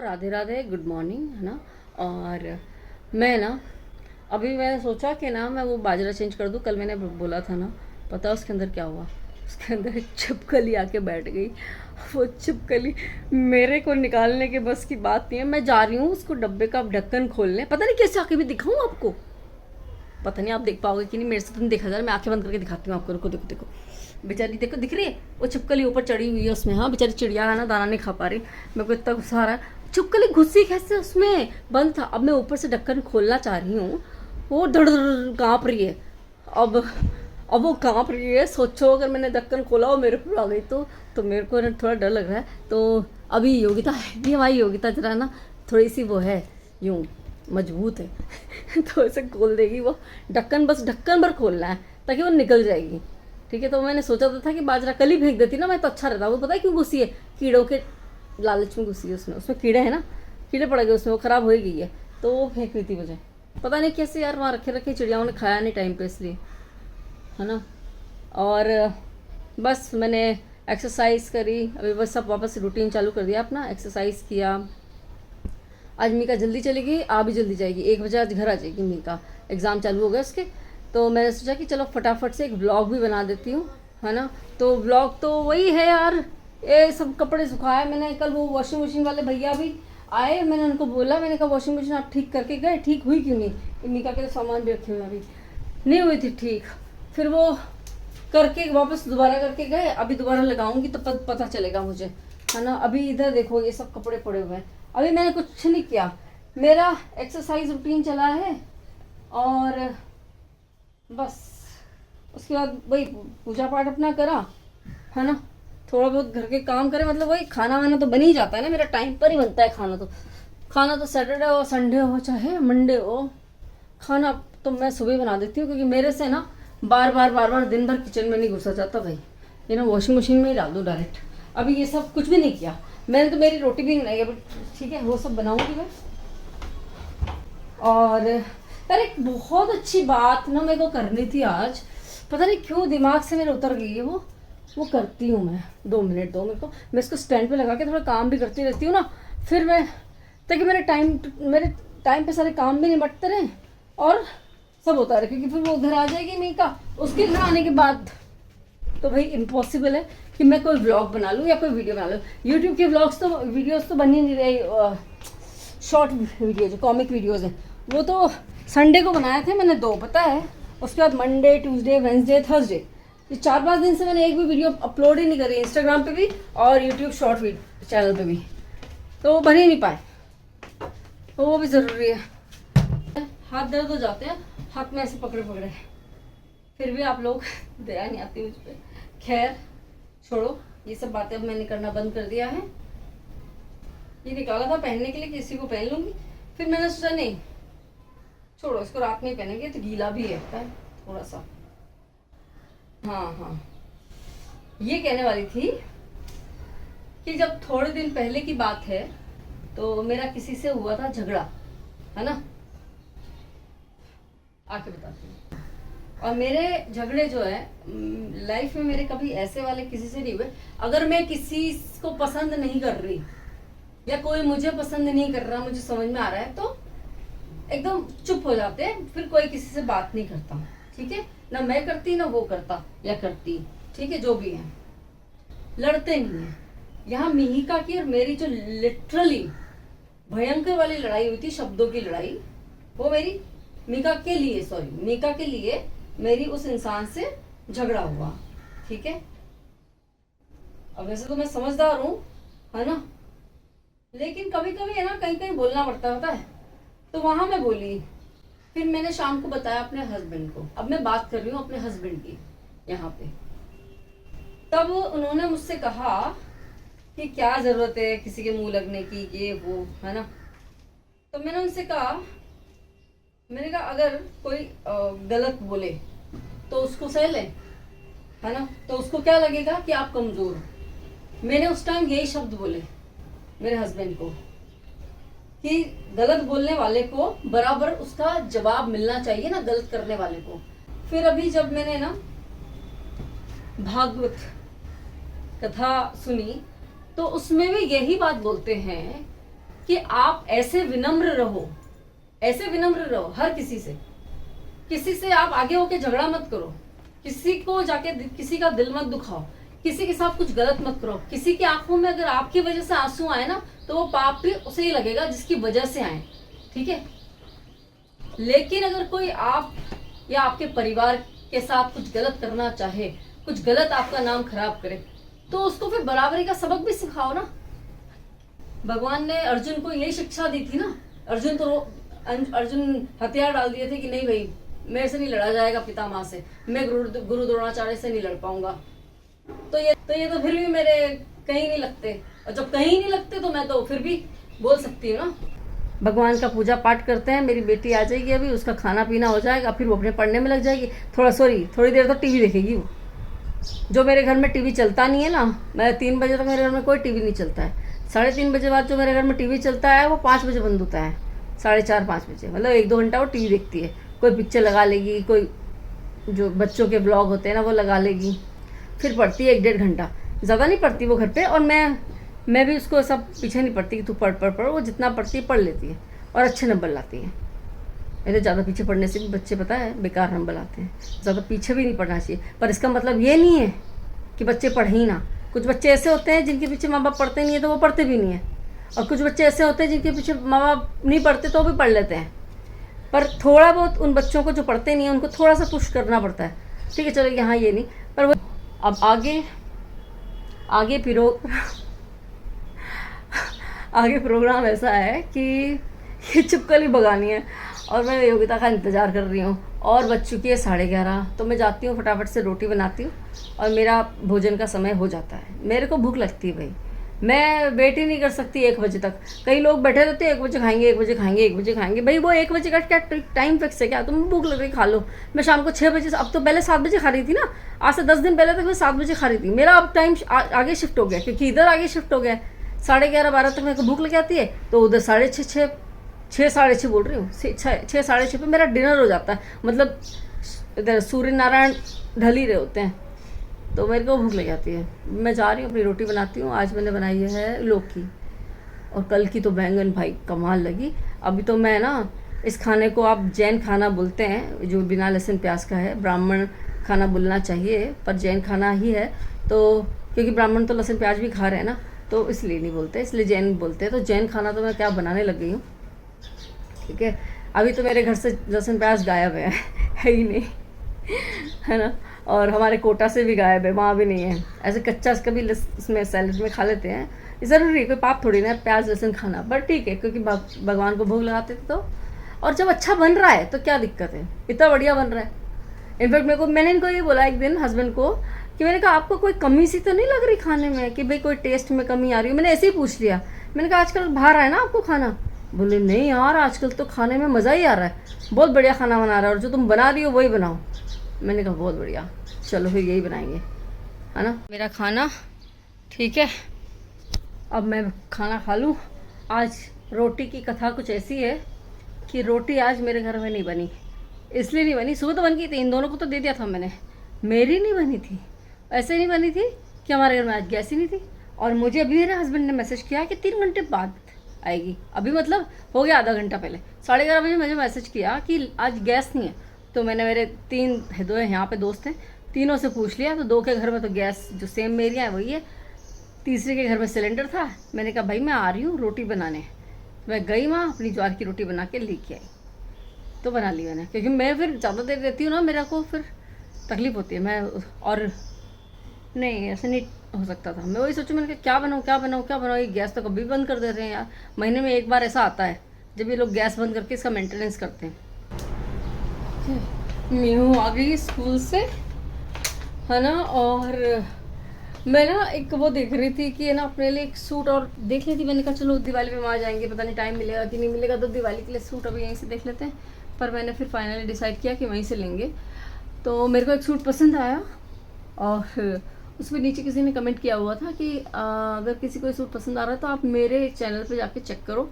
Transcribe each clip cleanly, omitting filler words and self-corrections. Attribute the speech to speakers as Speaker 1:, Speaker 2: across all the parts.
Speaker 1: Radhe Radhe, good morning, है ना। और मैं ना अभी मैंने सोचा कि ना मैं वो बाजरा चेंज कर दूँ। कल मैंने बोला था ना, पता है उसके अंदर क्या हुआ? उसके अंदर एक छिपकली आके बैठ गई। वो छिपकली मेरे को निकालने के बस की बात नहीं है। मैं जा रही हूँ उसको डब्बे का ढक्कन खोलने, पता नहीं कैसे आके भी दिखाऊँ आपको, पता नहीं आप देख पाओगे कि नहीं, मेरे से तुम देखा जा रहा। मैं आंखें बंद करके दिखाती हूँ आपको, रुको, देखो देखो, बेचारी देखो, दिख रही है वो छिपकली ऊपर चढ़ी हुई है उसमें। हाँ बेचारी चिड़िया है ना, दाना नहीं खा पा रही। मेरे को इतना गुस्सा आ रहा है, छिपकली घुसी कैसे उसमें, बंद था। अब मैं ऊपर से ढक्कन खोलना चाह रही हूँ, वो धड़ धड़ काँप रही है। अब अब वो काँप रही है, सोचो अगर मैंने ढक्कन खोला और मेरे ऊपर आ गई तो मेरे को ना थोड़ा डर लग रहा है। तो अभी योगिता है भी, हमारी योगिता जरा ना थोड़ी सी वो है, यूँ मजबूत है तो ऐसे खोल देगी वो ढक्कन, बस ढक्कन भर खोलना है ताकि वो निकल जाएगी। ठीक है, तो मैंने सोचा तो था कि बाजरा कल ही फेंक देती ना मैं, तो अच्छा रहता। वो पता है क्यों घुसी है? कीड़ों के लालच में घुसी है उसमें, उसमें कीड़े हैं ना, कीड़े पड़ गए उसमें, वो ख़राब हो ही गई है। तो वो फेंक रही थी मुझे, पता नहीं कैसे यार, वहाँ रखे रखे चिड़ियाओं ने खाया नहीं टाइम पे, इसलिए, है ना। और बस मैंने एक्सरसाइज करी, अभी बस सब वापस रूटीन चालू कर दिया अपना, एक्सरसाइज किया। आज मीका जल्दी चली गई, आ भी जल्दी जाएगी, 1 बजे आज घर आ जाएगी। मीका एग्ज़ाम चालू हो गया उसके, तो मैंने सोचा कि चलो फटाफट से एक व्लॉग भी बना देती हूँ, है ना। तो व्लॉग तो वही है यार, ये सब कपड़े सुखाए मैंने कल। वो वॉशिंग मशीन वाले भैया भी आए, मैंने उनको बोला, मैंने कहा वॉशिंग मशीन आप ठीक करके गए, ठीक हुई क्यों नहीं? मीका के तो सामान भी रखे हुए अभी नहीं हुई थी ठीक। फिर वो करके वापस दोबारा करके गए, अभी दोबारा लगाऊंगी तो पता चलेगा मुझे, है ना। अभी इधर देखो ये सब कपड़े पड़े हुए हैं, अभी मैंने कुछ नहीं किया, मेरा एक्सरसाइज रूटीन चला है और बस उसके बाद वही पूजा पाठ अपना करा, है ना। थोड़ा बहुत घर के काम करे, मतलब वही खाना वाना तो बन ही जाता है ना, मेरा टाइम पर ही बनता है खाना तो सैटरडे हो संडे हो चाहे मंडे हो, खाना तो मैं सुबह बना देती हूँ, क्योंकि मेरे से ना बार बार दिन भर किचन में नहीं घुसा जाता भाई। ये ना वॉशिंग मशीन में ही डाल दो डायरेक्ट। अभी ये सब कुछ भी नहीं किया मैंने, तो मेरी रोटी भी नहीं बनाई अभी, ठीक है, वो सब बनाऊंगी मैं। और यार एक बहुत अच्छी बात ना मेरे को करनी थी आज, पता नहीं क्यों दिमाग से मेरे उतर गई है वो करती हूँ मैं। 2 मिनट दो मेरे को, मैं इसको स्टैंड पे लगा के थोड़ा काम भी करती रहती हूँ ना, फिर मैं, ताकि मेरे टाइम पे सारे काम भी निपटते रहे और सब होता रहे, क्योंकि फिर वो उधर आ जाएगी मीका, उसके घर आने के बाद तो भाई इम्पॉसिबल है कि मैं कोई व्लॉग बना लूँ या कोई वीडियो बना लूँ। यूट्यूब के व्लॉग्स तो वीडियोस तो बन ही नहीं रही, शॉर्ट वीडियो जो कॉमिक वीडियोस हैं वो तो संडे को बनाए थे मैंने 2, पता है। उसके बाद मंडे, ट्यूसडे, वेंसडे, थर्सडे, ये 4-5 दिन से मैंने एक भी वीडियो अपलोड ही नहीं करी, इंस्टाग्राम पे भी और यूट्यूब शॉर्ट चैनल पे भी, तो वो बन ही नहीं पाए, तो वो भी ज़रूरी है। हाथ दर्द हो जाते हैं, हाथ में ऐसे पकड़े पकड़े, फिर भी आप लोग दया नहीं आती मुझ पर। खैर छोड़ो, ये सब बातें अब मैंने करना बंद कर दिया है। ये निकाला था पहनने के लिए, किसी को पहन लूँगी, फिर मैंने सोचा नहीं छोड़ो, इसको रात में ही पहनेंगे, तो गीला भी है थोड़ा सा। हाँ, ये कहने वाली थी कि जब थोड़े दिन पहले की बात है, तो मेरा किसी से हुआ था झगड़ा, है ना, आके बताती हूँ। और मेरे झगड़े जो है लाइफ में मेरे कभी ऐसे वाले किसी से नहीं हुए। अगर मैं किसी को पसंद नहीं कर रही या कोई मुझे पसंद नहीं कर रहा, मुझे समझ में आ रहा है, तो एकदम चुप हो जाते हैं, फिर कोई किसी से बात नहीं करता, ठीक है ना। मैं करती ना वो करता या करती, ठीक है, जो भी है, लड़ते नहीं है। यहाँ मिहिका की और मेरी जो लिटरली भयंकर वाली लड़ाई हुई थी, शब्दों की लड़ाई, वो मेरी मीका के लिए मेरी उस इंसान से झगड़ा हुआ, ठीक है। अब वैसे तो मैं समझदार हूँ, है ना, लेकिन कभी कभी है ना, कहीं कहीं बोलना पड़ता होता है, तो वहां मैं बोली। फिर मैंने शाम को बताया अपने हस्बैंड को, अब मैं बात कर रही हूँ अपने हस्बैंड की यहाँ पे। तब उन्होंने मुझसे कहा कि क्या जरूरत है किसी के मुंह लगने की, ये वो, है ना। तो मैंने उनसे कहा, मैंने कहा अगर कोई गलत बोले तो उसको सह ले, है ना, तो उसको क्या लगेगा कि आप कमजोर हो। मैंने उस टाइम यही शब्द बोले मेरे हस्बैंड को कि गलत बोलने वाले को बराबर उसका जवाब मिलना चाहिए ना, गलत करने वाले को। फिर अभी जब मैंने ना भागवत कथा सुनी, तो उसमें भी यही बात बोलते हैं कि आप ऐसे विनम्र रहो, ऐसे विनम्र रहो हर किसी से आप आगे होके झगड़ा मत करो, किसी को जाके किसी का दिल मत दुखाओ, किसी के साथ कुछ गलत मत करो। किसी की आंखों में अगर आपकी वजह से आंसू आए ना, तो वो पाप भी उसे ही लगेगा जिसकी वजह से आए, ठीक है। लेकिन अगर कोई आप या आपके परिवार के साथ कुछ गलत करना चाहे, कुछ गलत आपका नाम खराब करे, तो उसको फिर बराबरी का सबक भी सिखाओ ना। भगवान ने अर्जुन को यही शिक्षा दी थी ना। अर्जुन हथियार डाल दिए थे कि नहीं भाई, मेरे से नहीं लड़ा जाएगा पितामह से, मैं गुरु द्रोणाचार्य से नहीं लड़ पाऊंगा। तो ये तो फिर भी मेरे कहीं नहीं लगते, और जब कहीं नहीं लगते तो मैं तो फिर भी बोल सकती हूँ ना। भगवान का पूजा पाठ करते हैं, मेरी बेटी आ जाएगी अभी, उसका खाना पीना हो जाएगा, फिर वो अपने पढ़ने में लग जाएगी। थोड़ी देर तो टीवी देखेगी वो। जो मेरे घर में टीवी चलता नहीं है ना, मैं 3 बजे तक मेरे घर में कोई टीवी नहीं चलता है। 3:30 बजे बाद जो मेरे घर में टीवी चलता है वो 5 बजे बंद होता है, 4:30-5 बजे, मतलब 1-2 घंटा वो टीवी देखती है। कोई पिक्चर लगा लेगी, कोई जो बच्चों के ब्लॉग होते हैं ना वो लगा लेगी, फिर पढ़ती है 1-1.5 घंटा, ज़्यादा नहीं पढ़ती वो घर पे। और मैं भी उसको सब पीछे नहीं पढ़ती कि तू पढ़, वो जितना पढ़ती है पढ़ लेती है और अच्छे नंबर लाती है। नहीं तो ज़्यादा पीछे पढ़ने से भी बच्चे पता है बेकार नंबर लाते हैं। ज़्यादा पीछे भी नहीं पढ़ना चाहिए, पर इसका मतलब ये नहीं है कि बच्चे पढ़ ही ना। कुछ बच्चे ऐसे होते हैं जिनके पीछे माँ बाप पढ़ते नहीं है तो वो पढ़ते भी नहीं है, और कुछ बच्चे ऐसे होते हैं जिनके पीछे माँ बाप नहीं पढ़ते तो भी पढ़ लेते हैं। पर थोड़ा बहुत उन बच्चों को जो पढ़ते नहीं है उनको थोड़ा सा पुश करना पड़ता है, ठीक है। चलो यहाँ ये नहीं, पर वो अब आगे प्रोग्राम ऐसा है कि ये छिपकली भगानी है, और मैं योगिता का इंतज़ार कर रही हूँ, और बज चुकी है 11:30। तो मैं जाती हूँ फटाफट से रोटी बनाती हूँ और मेरा भोजन का समय हो जाता है। मेरे को भूख लगती है भाई, मैं वेट ही नहीं कर सकती 1 बजे तक। कई लोग बैठे रहते हैं 1 बजे खाएंगे, 1 बजे खाएंगे, 1 बजे खाएंगे। भाई वो 1 बजे का क्या टाइम फिक्स है क्या? तुम भूख लग रही खा लो। मैं शाम को 6 बजे, अब तो पहले 7 बजे खा रही थी ना, आज से 10 दिन पहले तक मैं 7 बजे खा रही थी। मेरा अब टाइम आगे शिफ्ट हो गया, क्योंकि इधर आगे शिफ्ट हो गया। 11:30-12 तक मेरे को भूख लग जाती है, तो उधर 6:30 बोल रही हूँ, 6-6:30 पे मेरा डिनर हो जाता है। मतलब इधर सूर्य नारायण ढल ही रहे होते हैं, तो मेरे को भूख लग जाती है। मैं जा रही हूँ, अपनी रोटी बनाती हूँ। आज मैंने बनाई है लौकी, और कल की तो बैंगन भाई कमाल लगी। अभी तो मैं ना इस खाने को आप जैन खाना बोलते हैं, जो बिना लहसुन प्याज का है। ब्राह्मण खाना बोलना चाहिए, पर जैन खाना ही है। तो क्योंकि ब्राह्मण तो लहसुन प्याज भी खा रहे हैं ना, तो इसलिए नहीं बोलते, इसलिए जैन बोलते हैं। तो जैन खाना तो मैं क्या बनाने लग गई हूँ, ठीक है। अभी तो मेरे घर से लहसुन प्याज गायब है ही नहीं, है ना। और हमारे कोटा से भी गायब है, वहाँ भी नहीं है। ऐसे कच्चा कभी इसमें सैलेड में खा लेते हैं, ज़रूरी कोई पाप थोड़ी ना प्याज लहसुन खाना, पर ठीक है, क्योंकि भगवान को भोग लगाते थे तो। और जब अच्छा बन रहा है तो क्या दिक्कत है, इतना बढ़िया बन रहा है। इनफैक्ट मैंने इनको ये बोला एक दिन हस्बैंड को कि मैंने कहा आपको कोई कमी सी तो नहीं लग रही खाने में, कि भाई कोई टेस्ट में कमी आ रही है? मैंने ऐसे ही पूछ लिया। मैंने कहा आजकल बाहर आए ना आपको खाना? बोले नहीं यार, आजकल तो खाने में मज़ा ही आ रहा है, बहुत बढ़िया खाना बना रहा है, और जो तुम बना रही हो वही बनाओ। मैंने कहा बहुत बढ़िया, चलो फिर यही बनाएंगे, है ना। मेरा खाना ठीक है, अब मैं खाना खा लूँ। आज रोटी की कथा कुछ ऐसी है कि रोटी आज मेरे घर में नहीं बनी। इसलिए नहीं बनी, सुबह तो बन गई थी, इन दोनों को तो दे दिया था मैंने, मेरी नहीं बनी थी। ऐसे नहीं बनी थी कि हमारे घर में आज गैस ही नहीं थी। और मुझे अभी मेरे हस्बैंड ने मैसेज किया कि 3 घंटे बाद आएगी। अभी मतलब हो गया आधा घंटा पहले, 11:30 बजे मुझे मैसेज किया कि आज गैस नहीं है। तो मैंने मेरे 2 यहाँ पे दोस्त हैं, तीनों से पूछ लिया, तो 2 के घर में तो गैस जो सेम मेरी है वही है, तीसरे के घर में सिलेंडर था। मैंने कहा भाई मैं आ रही हूँ रोटी बनाने। मैं गई वहाँ, अपनी ज्वार की रोटी बना के लेके आई, तो बना ली मैंने। क्योंकि मैं फिर ज़्यादा देर रहती हूँ ना, मेरा को फिर तकलीफ़ होती है। मैं और नहीं, ऐसे नहीं हो सकता था। मैं वही सोचूं, मैंने कहा क्या बनाऊँ, ये गैस तो कभी बंद कर देते हैं यार। महीने में एक बार ऐसा आता है जब ये लोग गैस बंद करके इसका मेंटेनेंस करते हैं। मीनू आ गई स्कूल से, है ना। और मैं ना एक वो देख रही थी कि है ना, अपने लिए एक सूट और देख ली थी। मैंने कहा चलो दिवाली में वहाँ जाएंगे, पता नहीं टाइम मिलेगा कि नहीं मिलेगा, तो दिवाली के लिए सूट अभी यहीं से देख लेते हैं। पर मैंने फिर फाइनली डिसाइड किया कि वहीं से लेंगे। तो मेरे को एक सूट पसंद आया, और उसमें नीचे किसी ने कमेंट किया हुआ था कि अगर किसी को सूट पसंद आ रहा है तो आप मेरे चैनल पे जाके चेक करो,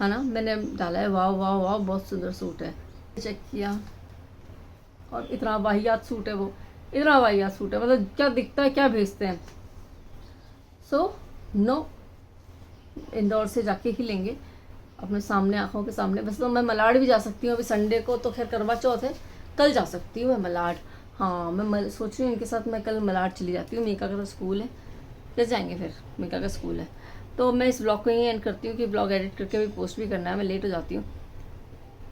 Speaker 1: है ना। मैंने डाला है, वाह वाह वाह बहुत सुंदर सूट है। चेक किया, और इतना वाहियात सूट है वो, इतना वाहियात सूट है, मतलब क्या दिखता है क्या भेजते हैं। सो नो, इंदौर से जाके ही लेंगे, अपने सामने आँखों के सामने। वैसे तो मैं मलाड भी जा सकती हूँ, अभी संडे को तो खैर करवा चौथ है, कल जा सकती हूँ मैं मलाड। हाँ मैं सोच रही हूँ इनके साथ मैं कल मलाड चली जाती हूँ, मीका का तो स्कूल है, कैसे जाएंगे फिर, मीका का स्कूल है। तो मैं इस ब्लॉग को यहीं एंड करती हूँ कि ब्लॉग एडिट करके भी पोस्ट भी करना है, मैं लेट हो जाती हूँ।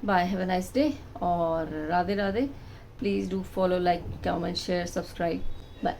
Speaker 1: Bye, have a nice day और Radhe Radhe. Please do follow, like, comment, share, subscribe. Bye.